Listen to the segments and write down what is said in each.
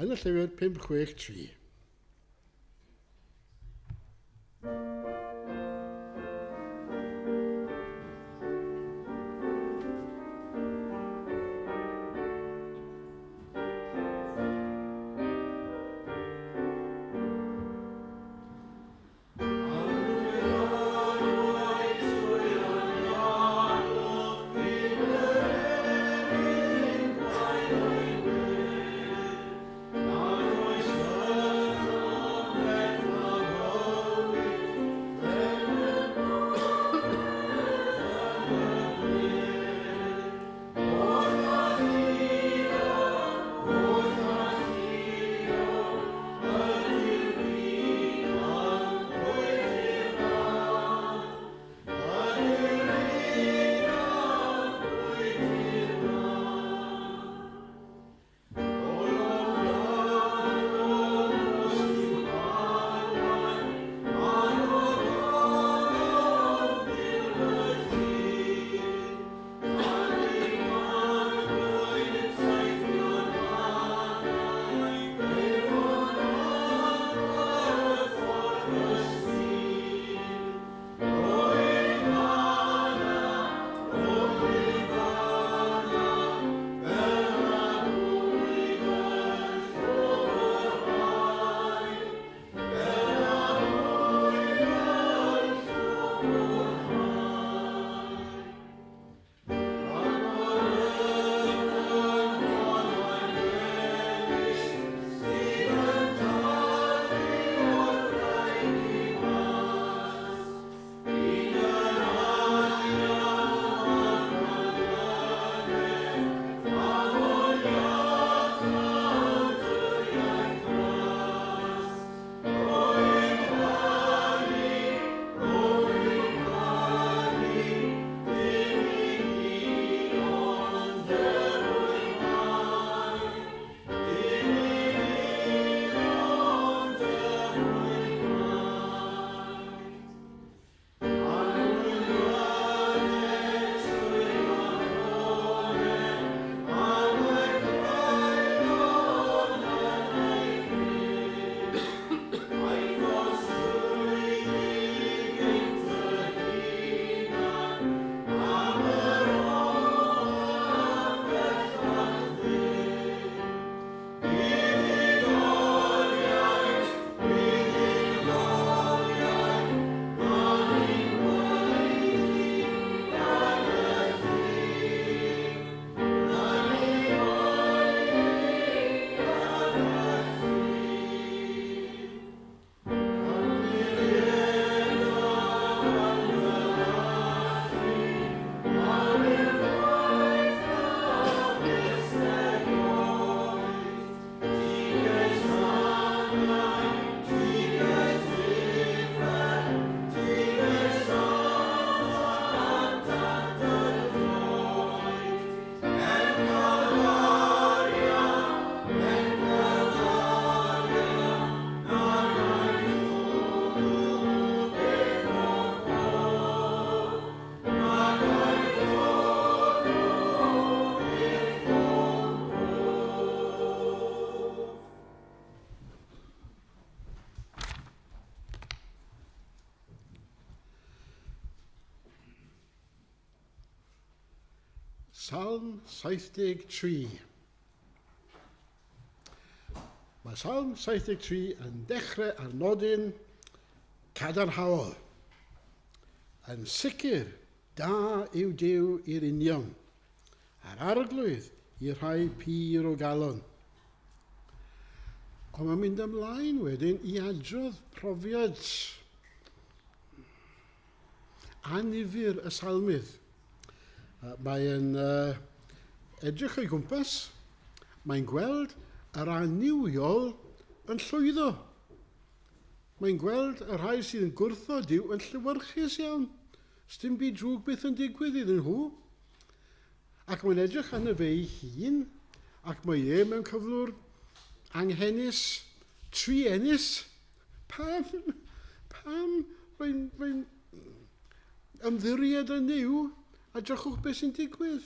yn y llyfr 563. Salm 73. Mae Salm 73 yn dechrau ar nodyn cadarnhaol. Yn sicr, da yw Duw i'r union, a'r arglwydd i rhai pur o galon. Ond mae'n mynd ymlaen wedyn i adrodd profiad anifyr y salmydd. Mae'n edrych o'i gwmpas, mae'n gweld yr aniwiol yn llwyddo. Mae'n gweld y rhai sydd yn gwrthod Duw yn llywyrchus iawn. Sdim byd drwg beth yn digwydd iddyn nhw. Ac mae'n edrych arno fe ei hun, ac mae e mewn cyflwr anghennus, triennus. Pam rwy'n ymddiried yn niw a drychwch beth sy'n digwydd.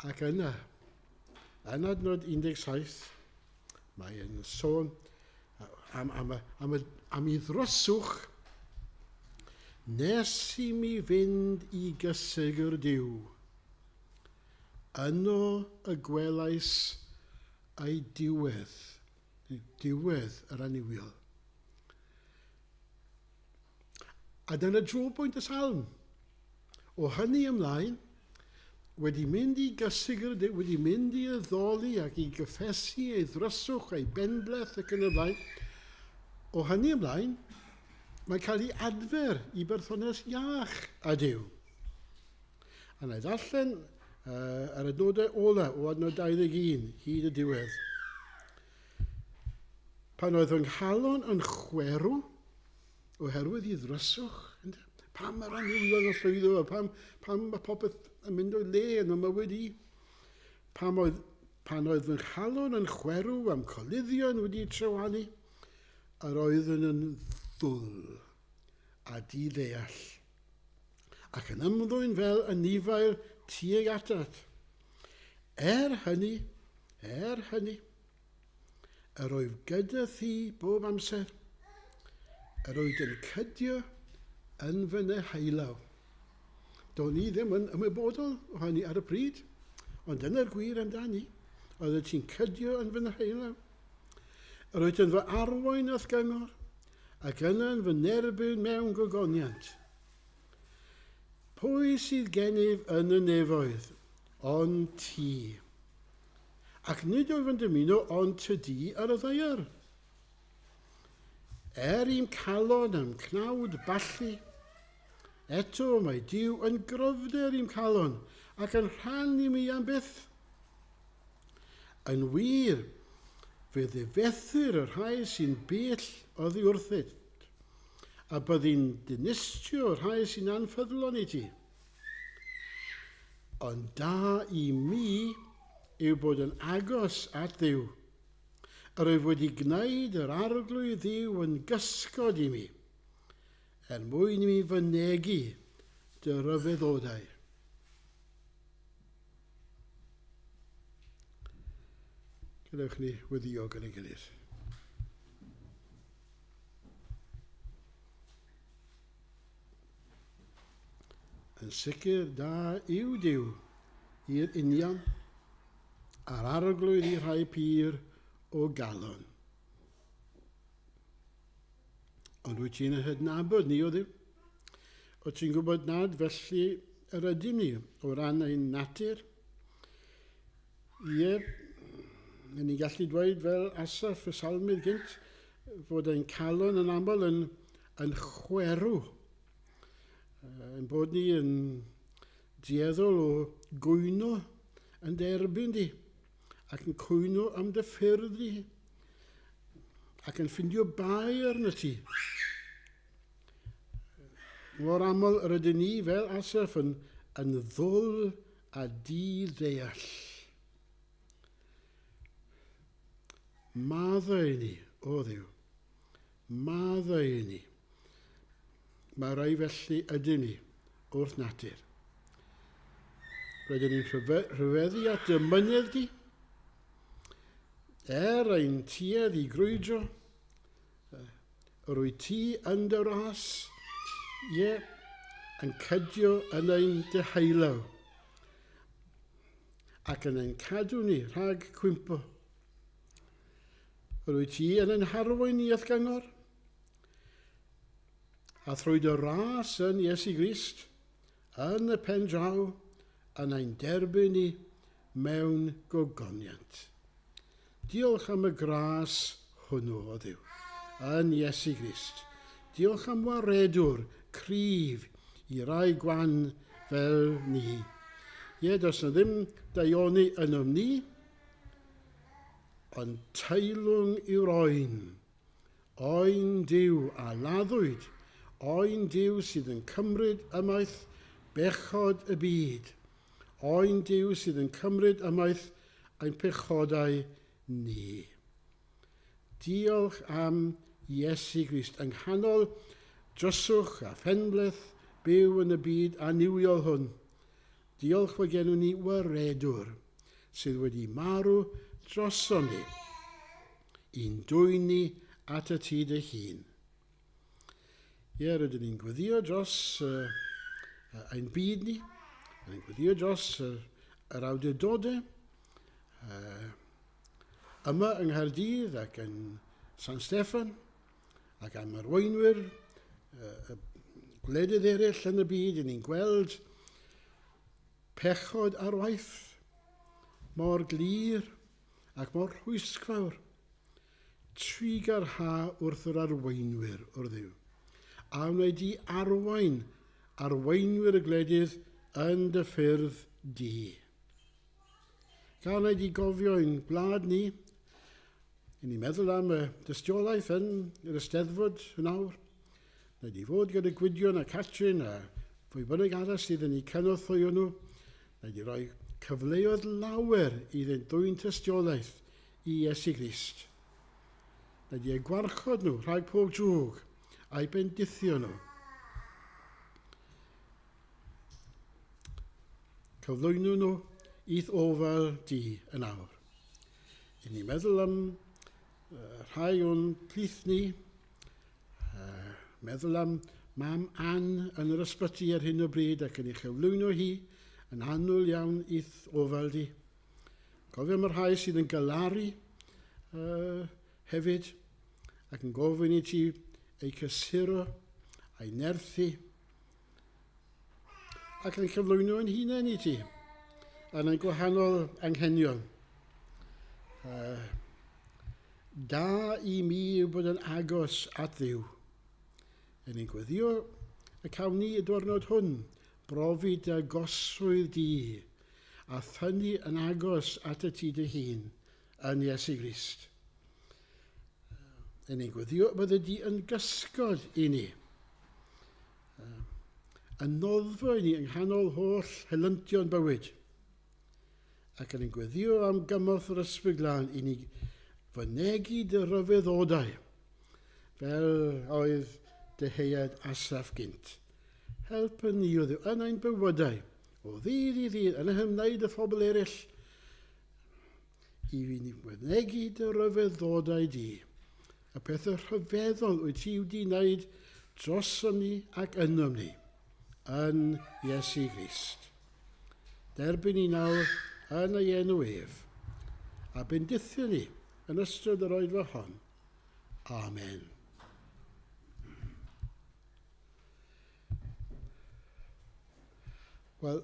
Ac yna, Yn adnod 17, mae'n sôn am ei ddryswch, nes i mi fynd i gysygur Duw. Yno y gwelais ei diwedd yr aniwiol. A dyna drobwynt y salm. O hynny ymlaen, wedi mynd i gysygur Duw, wedi mynd i addoli ac i gyffesu ei ddryswch, ei benbleth ac yn y blaen. O hynny ymlaen, mae'n cael ei adfer i berthynas iach â Duw. A na i ddarllen yr adnodau ola o adnod 21 hyd y diwedd. Pan oedd yng nghalon yn chwerw, oherwydd i ddryswch, pam yr aniwiol yn llwyddo, pam mae popeth yn mynd o'i le yn y mywyd i. Pan oedd fy nghalon yn chwerw am coluddion wedi trywanu, yr oeddwn yn ddwl a di-ddeall, ac yn ymddwyn fel y nifail tuag atat. Hynny, yr oedd gyda thi bob amser, yr oedd yn cydio yn fy neheilaw. Do'n i ddim yn ymwybodol o hynny ar y pryd, ond dyna'r gwir amdani, oedd ti'n cydio yn fy neheilaw. Yr oedd yn fy arwain ath gyngor, ac yna'n fy nerbyn mewn gogoniant. Pwy sydd gennyf yn y nefoedd, ond ti? Ac nid oedd yn dymuno ond tydi ar y ddaear. I'm calon am cnawd balli, eto mae Duw yn gryfder i'm calon ac yn rhan i mi am byth. Yn wir, fe ddifethyr y rhai sy'n bell oddi wrthyt, a byddi'n dinistio y rhai sy'n anffyddlon i ti. Ond da i mi yw bod yn agos at Dduw, yr oedd wedi gwneud yr arglwydd Dduw yn gysgod i mi, mwyn i mi fynegu dy ryfeddodau. Gadewch ni weddio gyda'i gilydd. Yn sicr da yw Duw i'r union, a'r arglwydd i rhai pur o galon. Ond wyt ti'n hydnabod ni o Dduw? Wyt ti'n gwybod nad felly yr ydym ni o ran ein natur? Ie, ni'n gallu dweud fel Asaf y salmydd gynt, fod ein calon yn aml yn chwerw. Yn bod ni yn dieddol o gwyno yn derbyn di, ac yn cwyno am dy ffyrdd di, ac yn ffindio bai arno ti. Mor aml yr ydyn ni fel Asaf yn ddwl a di-ddeall. Maddau ni, o Dduw, maddau ni. Mae rai felly ydyn ni wrth natur. Rydyn ni'n rhyfeddu at y mynydd di, ein tuedd i grwydro, rwy ti yn dy ras, yn cydio yn ein deheilaw, ac yn ein cadw ni rhag cwympo. Rwy ti yn ein harwain ni ath gyngor, a thrwy dy ras yn Iesu Grist, yn y pen draw, yn ein derbyn ni mewn gogoniant. Diolch am y gras hwnnw o Dduw, yn Iesu Grist. Diolch am waredwr cryf i rai gwan fel ni. Does na ddim daioni yn ni, ond teilwng yw'r oen Duw a laddwyd, oen Duw sydd yn cymryd ymaith bechod y byd, oen Duw sydd yn cymryd ymaith ein pechodau ni. Diolch am Iesu Grist yng nghanol dryswch a phenbleth byw yn y byd aniwiol hwn. Diolch fod gennym ni waredwr sydd wedi marw drosom ni, i'n dwy'n ni at y ti dy hun. Ie, rydyn ni'n gweddio dros ein byd ni, rydyn ni'n gweddio dros yr awdurdodau, yma yng Nghaerdydd ac yn San Steffan, ac am arweinwyr gwledydd eraill yn y byd, y ni'n gweld pechod ar waith mor glir ac mor rhwysgfawr, trigar ha wrth yr arweinwyr o'r Dduw. A wneud i arweinwyr y gwledydd yn dy ffyrdd di. Gael wneud i gofio ein gwlad ni, i ni meddwl am y dystiolaeth yn yr Eisteddfod yn awr, wneud i fod gyda Gwydion a Catrin a pwy bynnag arall sydd yn ei cynorthwyo nhw, wneud i roi cyfleoedd lawer i ddwy'n tystiolaeth i Iesu Grist. Wneud i gwarchod nhw rhag pob drwg a'i bendithio nhw. Cyflwyno nhw i'th ofal di yn awr. I ni meddwl am rhai o'n plith ni, meddwl am Mam Ann yn yr ysbyty ar hyn o bryd ac yn ei chyflwyno hi yn annwyl iawn i'th ofal di. Cofio am y rhai sydd yn galaru hefyd ac yn gofyn i ti ei cysuro, a'i nerthu ac yn cyflwyno yn hunain i ti yn ein gwahanol anghenion. Da i mi yw bod yn agos at Dduw. Yn ein gweddio y cawn ni y diwrnod hwn brofi dy gosrwydd di a thynnu yn agos at y ti dy hun yn Iesu Grist. Yn ein gweddio bydde di yn gysgod i ni. Yn noddfo i ni yng nghanol holl helyntion bywyd. Ac yn ein gweddio am gymorth yr ysbryd glân i ni fynegu dy ryfeddodau, fel oedd deheuad asaf gynt. Helpa ni o Dduw yn ein bywydau, o ddydd i ddydd, yn hymwneud y phobl eraill, i fi ni fynegu dy ryfeddodau di, y pethau rhyfeddol wyt ti wedi wneud drosom ni ac ynom ni, yn Iesu Grist. Derbyn ni nawr yn ei enw ef, a bendithio ni yn ystod yr oedfa hon. Amen. Wel,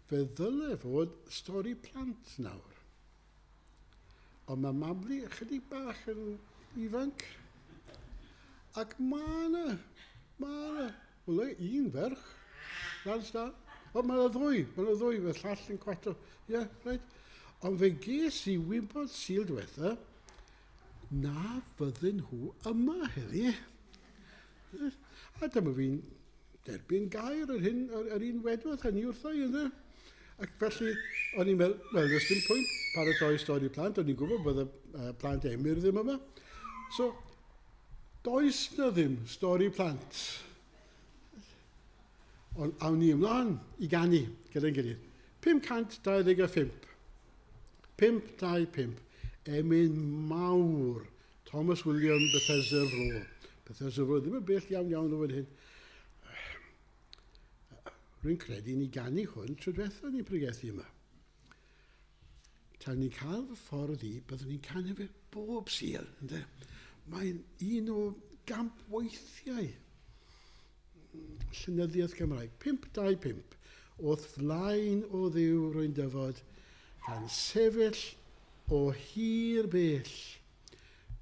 fe ddyle fod stori plant nawr. Ond mae Mabli ychydig bach yn ifanc. Ac mae yna, wel, un ferch, lans da. O, mae ddwy, fe llall yn cweto. Ie, reit. Ond fe ges i wybod Sul diwetha, na fydden nhw yma heddi. A dyma fi'n derbyn gair yr un wedwedd hynny wrtho i ynddo. Ac felly, o'n i'n meddwl, wel, ys dim pwynt paratoi stori plant, o'n i'n gwybod bod y plant emyr ddim yma. So, does na ddim stori plant. Ond awn ni ymlaen i ganu gyda'n gilydd. 525. 525. Emyn mawr. Thomas William Bethesda Fro. Bethesda Fro ddim yn bell iawn o fan hyn. Rwy'n credu ni ganu hwn tro diwetha ni'n pregethu yma. Tan ni'n cael fy ffordd i, byddwn ni'n canu fe bob Sul. Mae'n un o gamp weithiau llenyddiaeth Gymraeg. 525. Wrth flaen o Dduw rwy'n dyfod, gan sefyll o hir bell.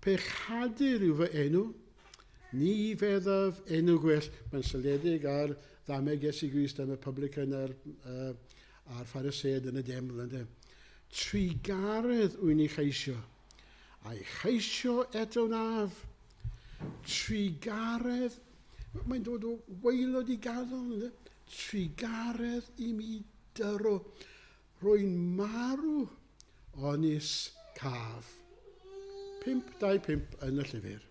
Pechadur yw fy enw, ni feddaf enw gwell. Mae'n syliedig ar ddameg Iesu Grist am y publican a'r Pharisæed yn y deml. Trigaredd wy'n ei cheisio, a'i cheisio eto naf. Trigaredd, mae'n dod o waelod i gadol. Trigaredd i mi dyro, rwy'n marw onys caf. 525 yn y llyfr.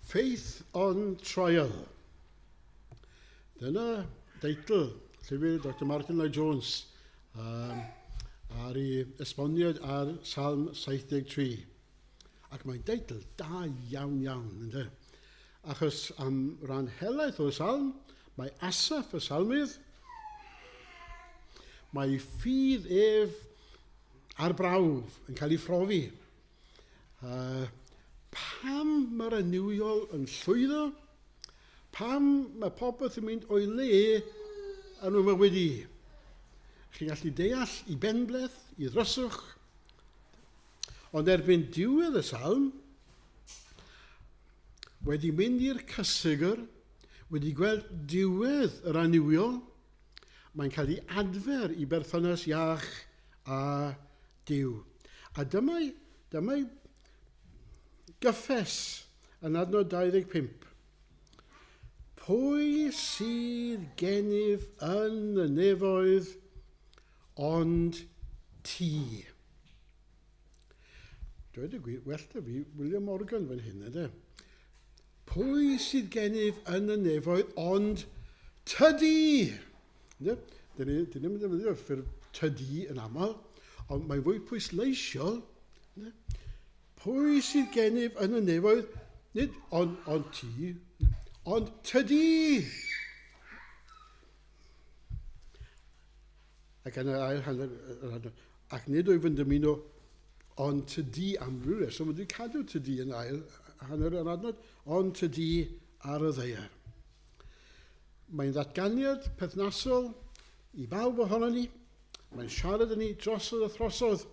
Faith on Trial. Dyna deitl llyfr Dr Martin Lloyd Jones ar ei esboniad ar Salm 73. Ac mae'n deitl da iawn iawn, ynddo? Achos am ran helaeth o'r salm, mae Asaf y salmydd, mae ffydd ef ar brawf yn cael ei phrofi. Pam mae'r aniwiol yn llwyddo? Pam mae popeth yn mynd o'i le yn y mywyd i? Chi'n gallu deall i benbleth, i ddryswch. Ond erbyn diwedd y salm, wedi mynd i'r cysygr, wedi gweld diwedd yr aniwiol, mae'n cael ei adfer i berthynas iach a Duw. A dyma'i gyffes yn adnod 25. Pwy sydd gennyf yn y nefoedd ond ti? Dweud y gwir, well da fi, William Morgan fan hyn, ydy. Pwy sydd gennyf yn y nefoedd ond tydi? Dyn ni'n mynd defnyddio ffurf tydi yn aml, ond mae'n fwy pwysleisiol. Pwy sydd gennyf yn y nefoedd, nid ond ti, ond tydi. Ac yn yr ail hanner, ac nid o'i fynd ymuno ond tydi am rhyw reswm, wedi cadw tydi yn ail hanner yr adnod, ond tydi ar y ddaear. Mae'n ddatganiad perthnasol i bawb ohono ni. Mae'n siarad yn ni drosodd a throsodd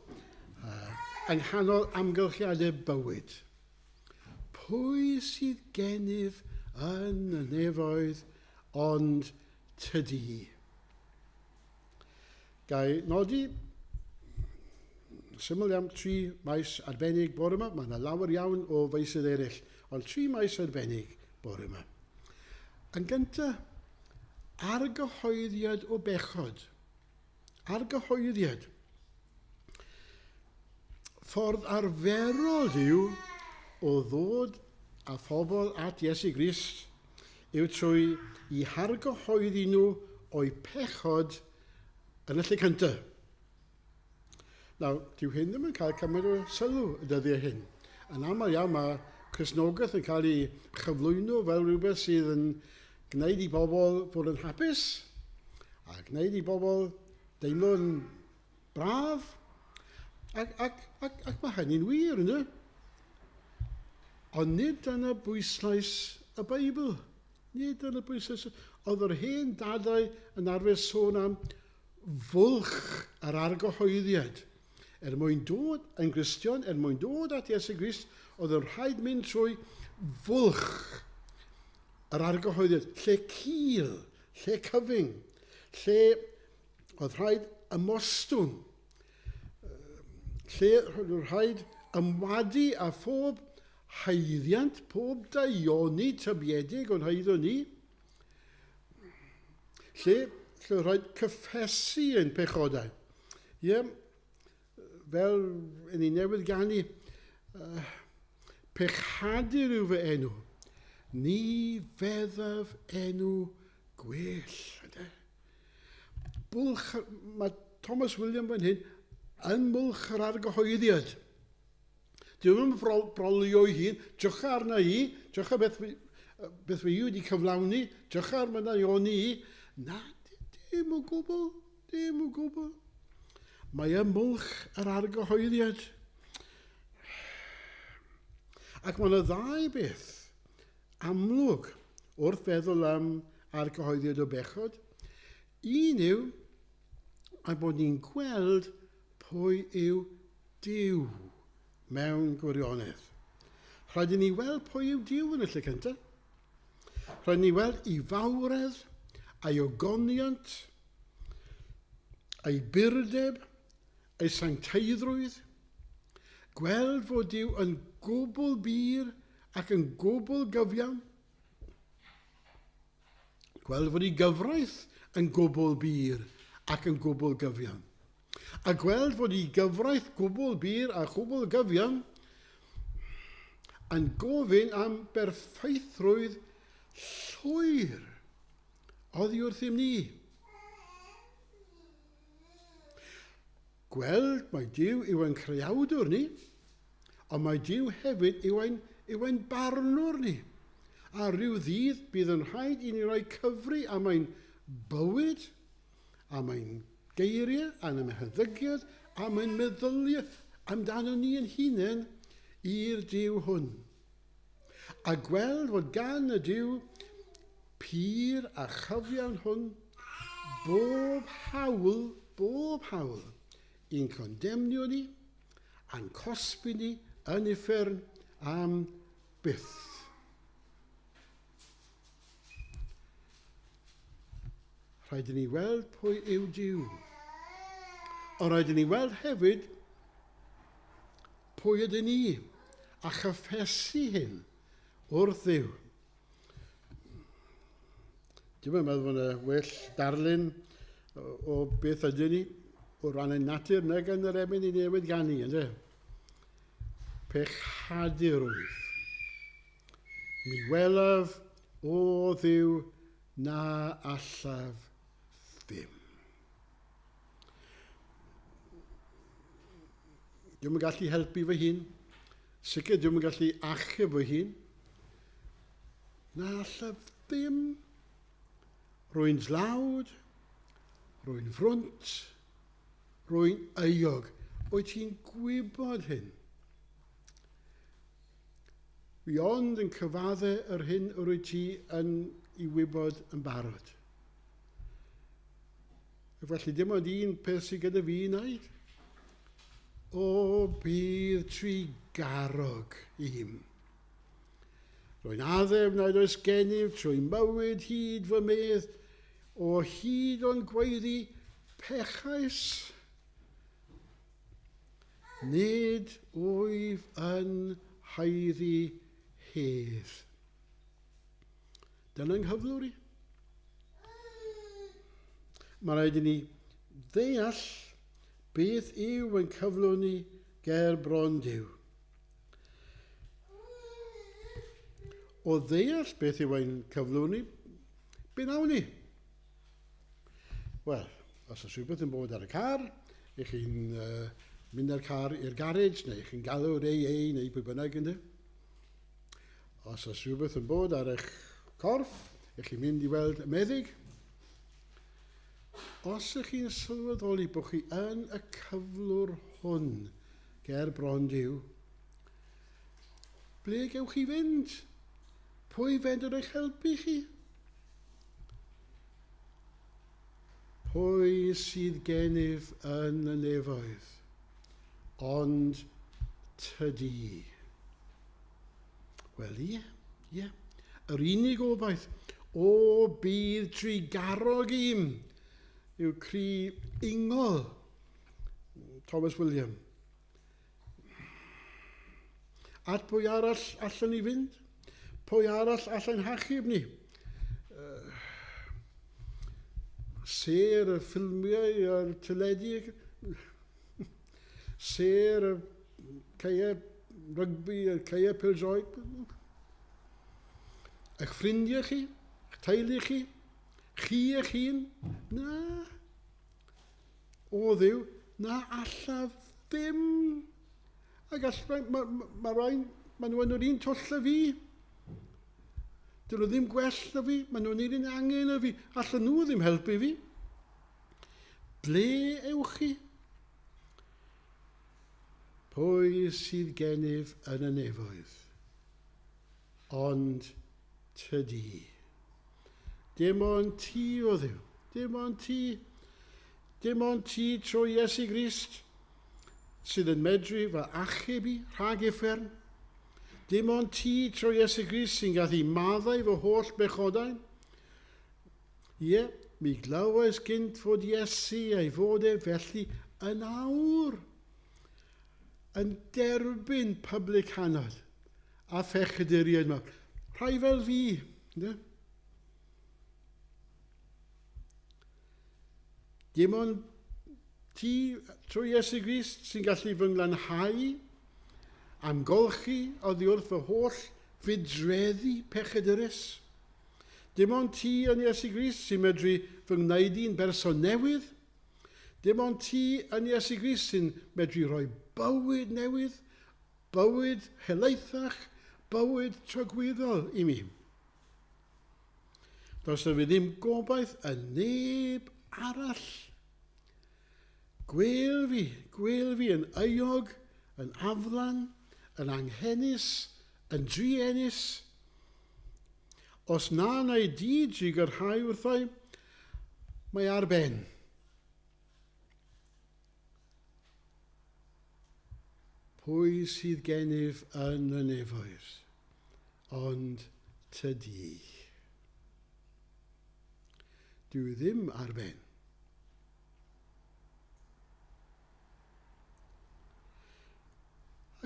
yng nghanol amgylchiadau bywyd. Pwy sydd gennyf yn y nefoedd ond tydi? Gai nodi syml iawn 3 maes arbennig bore yma. Mae yna lawer iawn o feisydd eraill, ond 3 maes arbennig bore yma. Yn gyntaf, argyhoeddiad o bechod. Argyhoeddiad. Ffordd arferol yw o ddod a phobl at Iesu Grist yw trwy i hargyhoeddi nhw o'i pechod yn y lle cyntaf. Nawr, dyw hyn ddim yn cael cymryd o sylw y dyddiau hyn. Yn aml iawn mae Cristnogaeth yn cael ei chyflwyno fel rhywbeth sydd yn gwneud i bobl fod yn hapus a gwneud i bobl deimlo'n braf. Ac mae hynny'n wir, ynddo? Ond nid dyna bwyslais y Beibl. Nid dyna bwyslais. Oedd yr hen dadau yn arfer sôn am fwlch yr argyhoeddiad. Mwyn dod yn Gristion, mwyn dod at Iesu Grist, oedd yn rhaid mynd trwy fwlch yr argyhoeddiad. Lle cil, lle cyfyng, lle oedd rhaid ymostwn, lle oedd rhaid ymwadu a phob haeddiant, pob daioni tybiedig o'n haeddo ni, lle oedd rhaid cyffesu ein pechodau. Fel yn ei newydd ganu, pechadur yw fy enw, ni feddaf enw gwell. Bwlch, mae Thomas William fan hyn yn bwlch yr argyhoeddiad. Dwi'n mynd brolio i hun, drych arna i, drych ar beth fe yw wedi cyflawni, drych ar mynd ioni i. Na, dim o gwbl, dim o gwbl. Mae ymwlch yr argyhoeddiad. Ac mae yna ddau beth amlwg wrth feddwl am argyhoeddiad o bechod. Un yw a bod ni'n gweld pwy yw Duw mewn gwirionedd. Rhaid i ni weld pwy yw Duw yn y lle cyntaf. Rhaid i ni weld ei fawredd, ei ogoniant, ei byrdeb, ei sancteiddrwydd, gweld fod Duw yn gwbl bir ac yn gwbl gyfiawn, gweld fod ei gyfraith yn gwbl bir ac yn gwbl gyfiawn, a gweld fod ei gyfraith gwbl bir a gwbl gyfiawn yn gofyn am berffeithrwydd llwyr oddi wrthym ni. Gweld mae Duw yw ein creawdwr ni, ond mae Duw hefyd yw ein barnwr ni. A rhyw ddydd bydd yn rhaid i ni roi cyfri am ein bywyd, am ein geiriau, am ein heddygiad, am ein meddyliau amdano ni yn hunain i'r Duw hwn. A gweld fod gan y Duw pur a chyfiawn hwn bob hawl i'n condemnio ni, a'n cosbi ni yn uffern am byth. Rhaid i ni weld pwy yw Duw. Ond rhaid i ni weld hefyd pwy ydyn ni a chyffesu hyn wrth Dduw. Dwi'n meddwl bod yna well darlun o beth ydyn ni o ran ein natur nag yn yr emyn i newid gan ni, ynddo? Pechadurwydd. Mi welaf o Dduw na allaf ddim. Dwi'n gallu helpu fy hun. Sicr dwi'n gallu achub fy hun. Na allaf ddim. Rwy'n dlawd, rwy'n frwnt, rwy'n euog. Wyt ti'n gwybod hyn? Fi ond yn cyfaddau yr hyn yr wyt ti yn ei wybod yn barod. Felly dim ond un peth sydd gyda fi i wneud. O bydd trigarog i'm. Rwy'n addef nad oes gennyf trwy'n mywyd hyd fy medd, o hyd o'n gweiddi pechais. Nid wyf yn haeddu hedd. Dyna'n nghyflwr i. Mae rhaid i ni ddeall beth yw yn cyflwr ni ger bron Duw. O ddeall beth yw ein cyflwr ni, be nawn ni? Wel, os oes rhywbeth yn bod ar y car, ych chi'n mynd â'r car i'r garej, neu ych chi'n galw'r AA, neu pwy bynnag ynddo. Os oes rhywbeth yn bod ar eich corff, ych chi'n mynd i weld y meddyg. Os ych chi'n sylweddoli bod chi yn y cyflwr hwn ger bron Duw, ble gewch chi fynd? Pwy fedr eich helpu chi? Pwy sydd gennyf yn y nefoedd, ond tydi. Wel, ie. Yr unig obaith, o bydd trigarog i'm, yw cri ungol Thomas William. At pwy arall allan ni fynd? Pwy arall allan hachub ni? Ser y ffilmiau a'r teledu, ser y caeau rygbi a'r caeau pêl-droed. Eich ffrindiau chi, eich teulu chi eich hun, na. O Dduw, na allaf ddim. Ac mae nhw yn yr un twll a fi. Dyn nhw ddim gwell na fi, maen nhw'n un angen na fi. Allan nhw ddim helpu fi. Ble ewch chi? Pwy sydd gennyf yn y nefoedd? Ond tydi. Dim ond ti o Dduw. Dim ond ti. Dim ond ti trwy Iesu Grist sydd yn medru fy achub i rhag uffern. Dim ond ti trwy Iesu Grist sy'n gallu maddau fy holl bechodau. Ie, mi glywais gynt fod Iesu a'i fod e felly yn awr. Yn derbyn public hanod a phechaduriaid yma. Rhai fel fi. Ne? Dim ond ti trwy Iesu Grist sy'n gallu fy nglanhau amgolchi oddi wrth fy holl fydreddi pechadurus. Dim ond ti yn Iesu Grist sy'n medru fy ngwneud i'n berson newydd. Dim ond ti yn Iesu Grist sy'n medru rhoi bywyd newydd, bywyd helaethach, bywyd trogwyddol i mi. Does na fi ddim gobaith yn neb arall. Gwel fi yn euog, yn aflan, yn anghennus, yn driennus. Os na ei dyd i gyrhau wrthau, mae ar ben. Pwy sydd gennyf yn y nefoedd, ond tydi. Dwi ddim ar ben.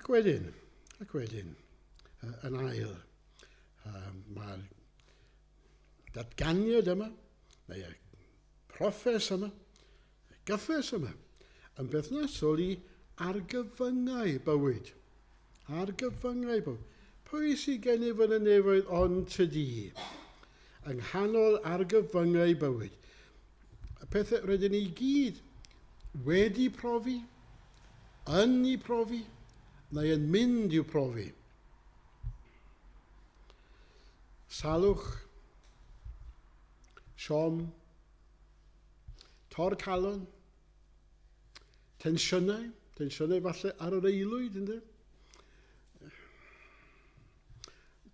Ac wedyn, yn ail, mae'r datganiad yma, neu y proffes yma, y gyffes yma, yn berthnasol i argyfyngau bywyd. Argyfyngau bywyd. Pwy sydd gennyf yn y nefoedd ond tydi? Yng nghanol argyfyngau bywyd. Y pethau rydyn ni gyd wedi profi, yn ei profi, neu yn mynd i'w profi. Salwch, siom, torcalon, tensiynau falle ar yr eilwyd, ynddo?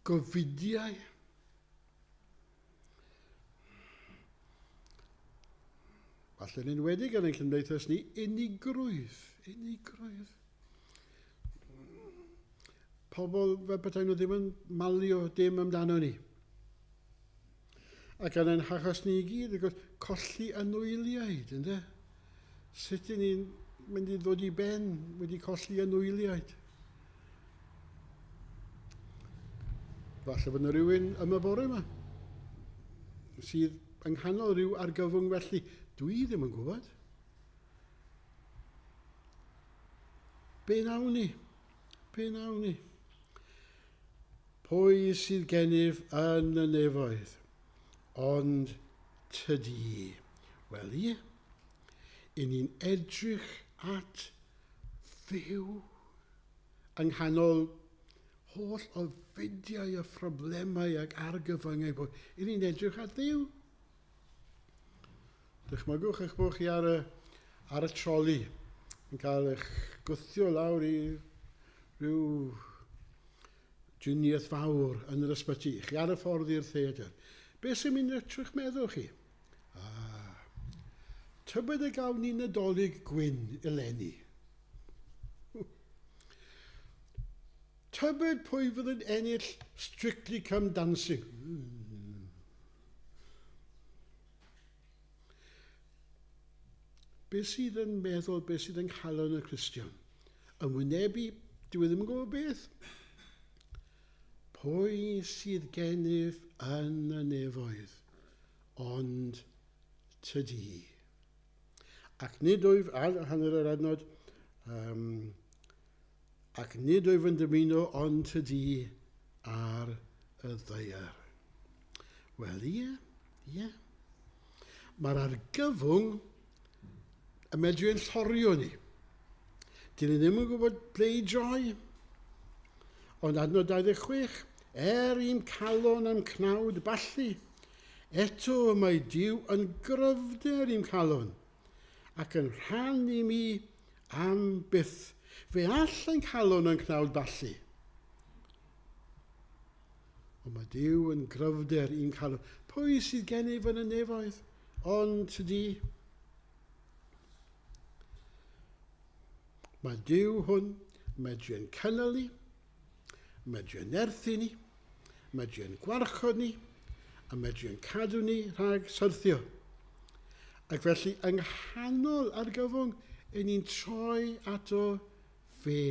Gofidiau. Falle yn enwedig yn ein cymdeithas ni, unigrwydd. Pobl fe bydau nhw ddim yn malio dim amdano ni. Ac yn ein hachos ni i gyd, colli anwyliaid, ynddo? Sut i ni'n mynd i ddod i ben wedi colli anwyliaid? Falle bod yna rhywun yma bore yma sydd yng nghanol rhyw argyfwng felly. Dwi ddim yn gwybod. Be nawn ni? Pwy sydd gennyf yn y nefoedd, ond tydi. Wel ie, i ni'n edrych at fyw yng nghanol holl o fidiau a phroblemau ac argyfyngau. I ni'n edrych at fyw. Dychmygwch eich bod chi ar y troli yn cael eich gwthio lawr i ryw juniaeth fawr yn yr ysbyty. Chi ar y ffordd i'r theatr. Be sy'n mynd i'ch meddwl chi? Tybed y gawn ni Nadolig Gwyn eleni. Tybed pwy fydd yn ennill Strictly Come Dancing. Be sydd yn meddwl, be sydd yn chalon y Cristion? Yn wynebu, dwi ddim yn gwybod beth. Pwy sydd gennyf yn y nefoedd, ond tydi. Ac nid wyf, ar hanner yr adnod, ac nid wyf yn dymuno ond tydi ar y ddaear. Wel, ie. Mae'r argyfwng y medru yn llorio ni. Dyn ni ddim yn gwybod ble i droi. Ond adnod 26, i'n calon am cnawd balli, eto mae Duw yn gryfder i'n calon, ac yn rhan i mi am byth. Fe all yn calon yn cnawd balli. Ond mae Duw yn gryfder i'n calon. Pwy sydd gennyf yn y nefoedd? Ond tydi. Mae Duw hwn medru yn cynnal ni, medru yn erthu ni, medru yn gwarchod ni, a medru yn cadw ni rhag syrthio. Ac felly, yng nghanol argyfwng, ni'n troi ato fe.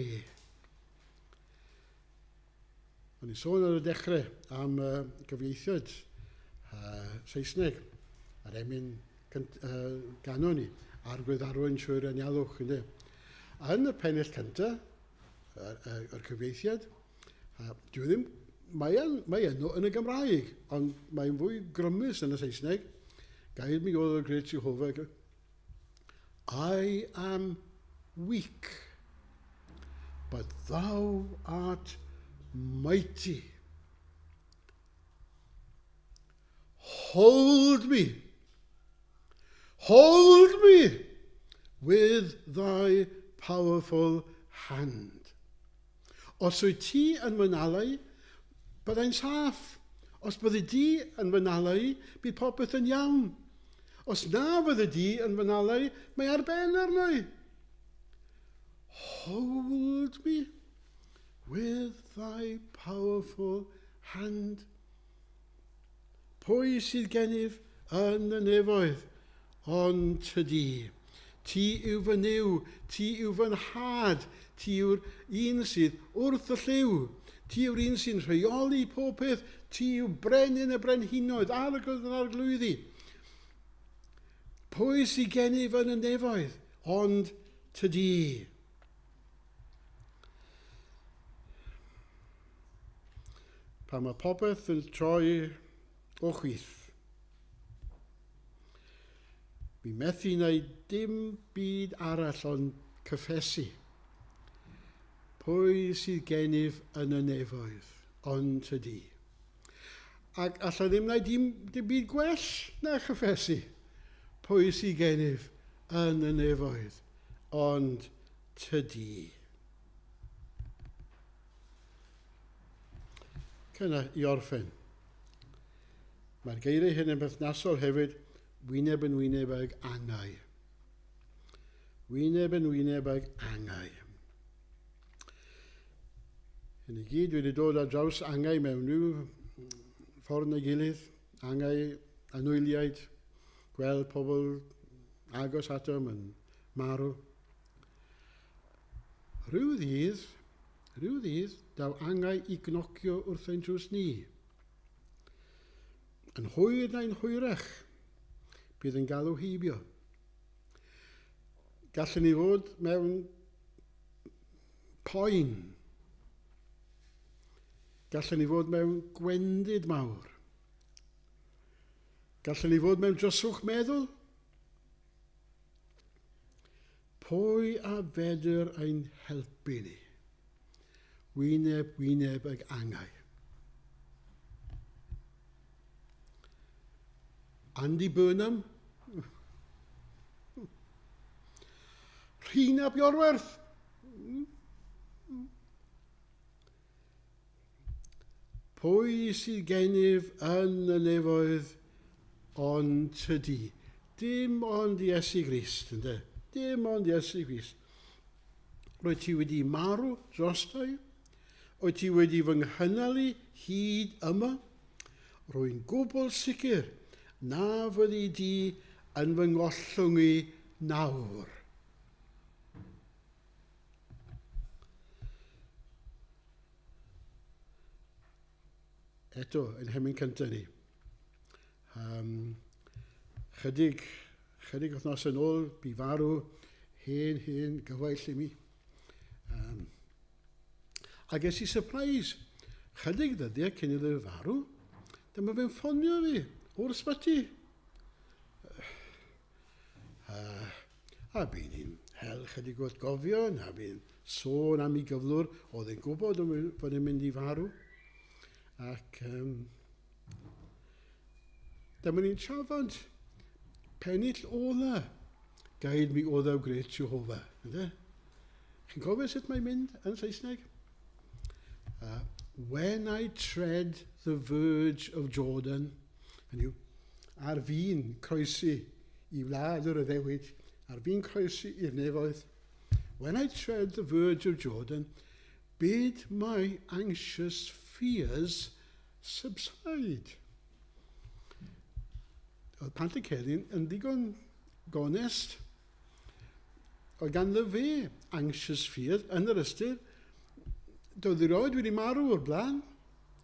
O'n i'n sôn ar y dechrau am gyfieithiad Saesneg, ar emyn gano ni, arglwydd arwain trwy'r anialwch. Yn y pennill cyntaf, yr cyfieithiad. Dwi ddim, mae enw yn y Gymraeg, ond mae'n fwy grymus yn y Saesneg. Gair mi oedd y Great Jehovah. I am weak, but thou art mighty. Hold me with thy powerful hand. Os wyt ti yn fy nalau, byddai'n saff. Os byddi di yn fy nalau, bydd popeth yn iawn. Os na fyddi di yn fy nalau, mae ar ben arnau. Hold me with thy powerful hand. Pwy sydd gennyf yn y nefoedd, ond ty di. Ti yw fy niw, ti yw fy nhad, ti yw'r un sydd wrth y lliw. Ti yw'r un sy'n rheoli pob peth, ti yw brenin y brenhinoedd, a'r glwyddi. Pwy sydd gennyf yn y nefoedd, ond ty di. Pan mae popeth yn troi o chwith, mi methu wneud dim byd arall ond cyffesu. Pwy sydd gennyf yn y nefoedd, ond ty di. Ac allai ddim wneud dim byd gwell na chyffesu. Pwy sydd gennyf yn y nefoedd, ond ty di. Cyna i orffen. Mae'r geiriau hyn yn berthnasol hefyd wyneb yn wyneb ag angau. Wyneb yn wyneb ag angau. Yn i gyd wedi dod ar draws angau mewn rhyw ffordd neu gilydd. Angau anwyliaid, gweld pobl agos atom yn marw. Rhyw ddydd, daw angau i gnocio wrth ein drws ni. Yn hwyr na'n hwyrach, bydd yn galw heibio. Gallwn ni fod mewn poen. Gallwn ni fod mewn gwendid mawr. Gallwn ni fod mewn droswch meddwl. Pwy a fedr ein helpu ni? Wyneb ag angau. Andy Burnham. Rhina Biorwerth. Pwy sydd gennyf yn y nefoedd ond ty di. Dim ond Iesu Grist, ynde? Dim ond Iesu Grist. Roedd ti wedi marw drostau. Oedd ti wedi fy nghynnal hyd yma. Rwy'n gwbl sicr na fyddi di yn fy ngollwng i nawr. Eto, yn hemyn cyntaf ni. Chydig wythnos yn ôl, bu farw hen gyfaill i mi. A ges i surprise. Chydig ddyddiau cyn iddo farw, dyma fe'n ffonio fi o'r ysbyty. A bu'n i'n hel chydig o atgofion, a bu'n sôn am ei gyflwr, oedd e'n gwybod fod e'n mynd i farw. Ac dyma ni'n trafod pennill ola gaid mi o ddaw Great Jehovah. Chi'n cofio sut mae'n mynd yn Saesneg? When I tread the verge of Jordan, ar fi'n croesi i wlad yr Iddewig, ar fi'n croesi i'r nefoedd. When I tread the verge of Jordan, bid my anxious fears subside. Oedd Pant y Celyn yn ddigon gonest. Oedd ganddo fe anxious fear yn yr ystyr. Doedd i roed wedi marw o'r blaen.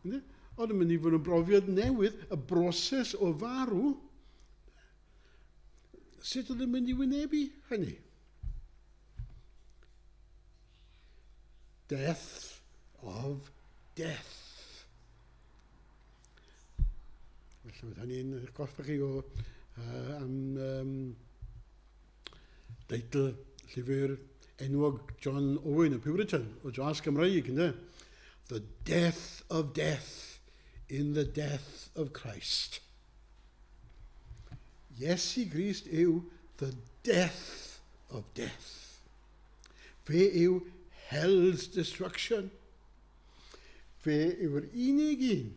Oedd yn mynd i fod yn brofiad newydd, y broses o farw. Sut oedd yn mynd i wynebu hynny? death of death. Felly, bydd hynny'n gosfa chi o am deitl llyfr enwog John Owen, y Puritan, o dras Gymraeg, ynddo? The death of death in the death of Christ. Iesu Grist yw the death of death. Fe yw hell's destruction. Fe yw'r unig un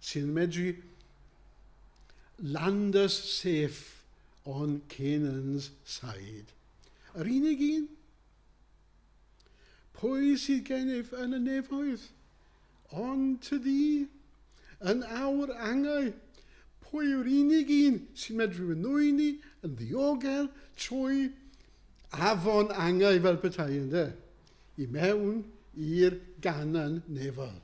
sy'n medru land us safe on Canaan's side. Yr unig un. Pwy sydd gennyf yn y nefoedd? Ond ty di, yn awr angau. Pwy yw'r unig un sy'n medru fy ni yn ddiogel trwy afon angau fel petai, ynddo? I mewn i'r ganan nefol.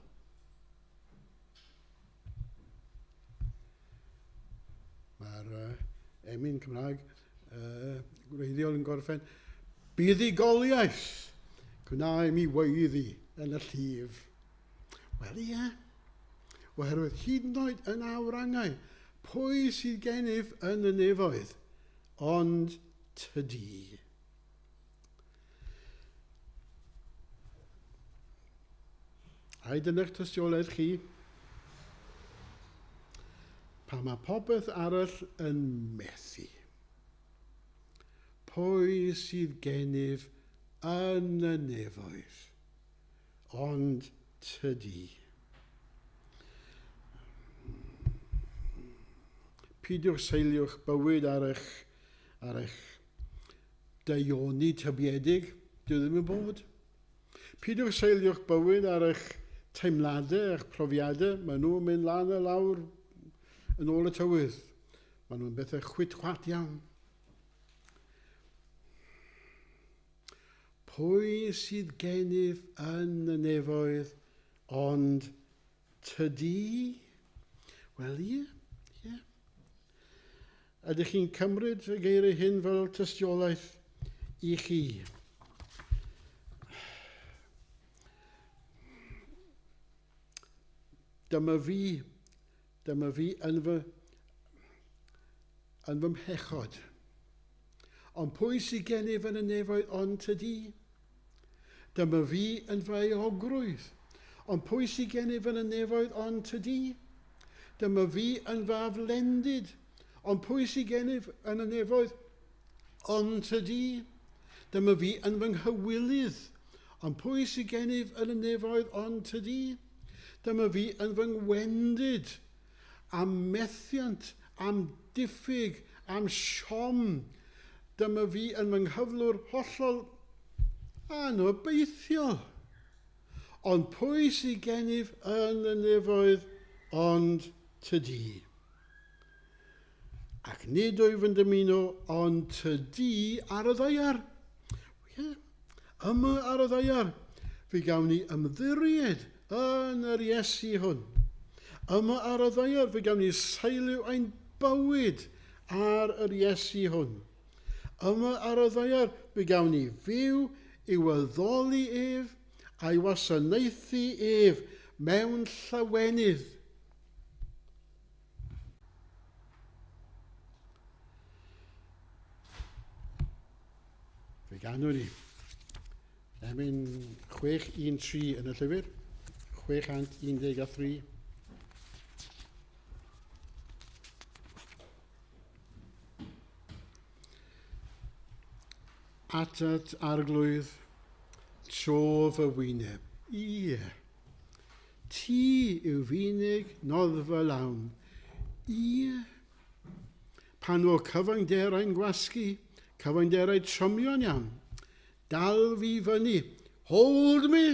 Mae'r emyn Cymraeg gwreiddiol yn gorffen. Buddigoliaeth gwna mi weiddi yn y llif. Wel ie, oherwydd hyd yn oed yn awrangau, pwy sydd gennyf yn y nefoedd, ond tydi. A dyna'ch tystiolaeth chi, pa mae popeth arall yn methu. Pwy sydd gennyf yn y nefoedd, ond tydi. Pidwch seiliwch bywyd ar eich daioni tybiedig, dwi ddim yn bod. Pidwch seiliwch bywyd ar eich teimladau, eich profiadau, maen nhw'n mynd lan y lawr yn ôl y tywydd. Maen nhw'n bethau chwit-chwat iawn. Pwy sydd gennyf yn y nefoedd, ond tydi? Wel, ie. Ydych chi'n cymryd y geiriau hyn fel tystiolaeth i chi? Dyma fi yn fy mhechod. Ond pwy sydd gennyf yn y nefoedd ond tydi? Dyma fi yn fy eogrwydd. Ond pwy sydd gennyf yn y nefoedd ond tydi? Dyma fi yn fy aflendid. Ond pwy sydd gennyf yn y nefoedd ond tydi? Dyma fi yn fy nghywilydd. Ond pwy sydd gennyf yn y nefoedd ond tydi? Dyma fi yn fy ngwendid. Am methiant, am diffyg, am siom. Dyma fi yn fy nghyflwr hollol anobeithiol. Ond pwy sydd gennyf yn y nefoedd ond tydi? Ac nid wyf yn dymuno, ond tydi ar y ddeiar. Yma ar y ddeiar, fe gawn ni ymddiried yn yr Iesu hwn. Yma ar y ddeiar, fe gawn ni seiliw ein bywyd ar yr Iesu hwn. Yma ar y ddeiar, fe gawn ni fyw i weddoli ef a'i wasanaethu ef mewn llawenydd. Fe ganwn ni. Emyn 613 yn y llyfr. 613. Atat arglwydd, tro fy wyneb. Ie. Ti yw finig noddfa lawn. Ie. Pan o cyfangderau'n gwasgu, cyfangderau trymion iawn. Dal fi fyny. Hold me.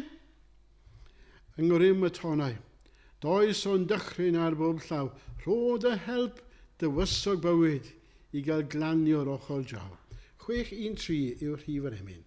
Yng nghrym y tonau. Does o'n dychryn ar bob llaw. Rhod y help dywysog bywyd i gael glanio'r ochr draw. 613 yw'r rhif yr emyn.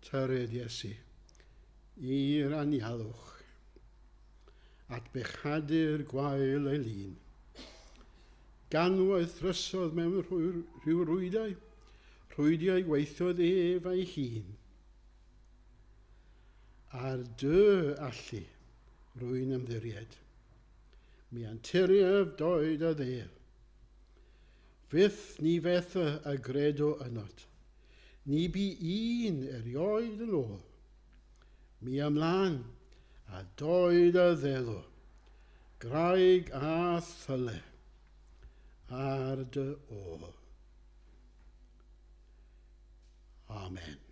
tyred Iesu, i'r anialwch, at bechadur gwael ei lun. Ganwaith thrysodd mewn rhyw rhwydiau gweithiodd ef ei hun. Ar dy allu rwy'n ymddiried, mi anturiaf doed a ddel. Fyth ni fetha a gredo ynod, ni bu un erioed yn ôl. Mi ymlaen a doed a ddelw, graig a thyle ar dy ôl. Amen.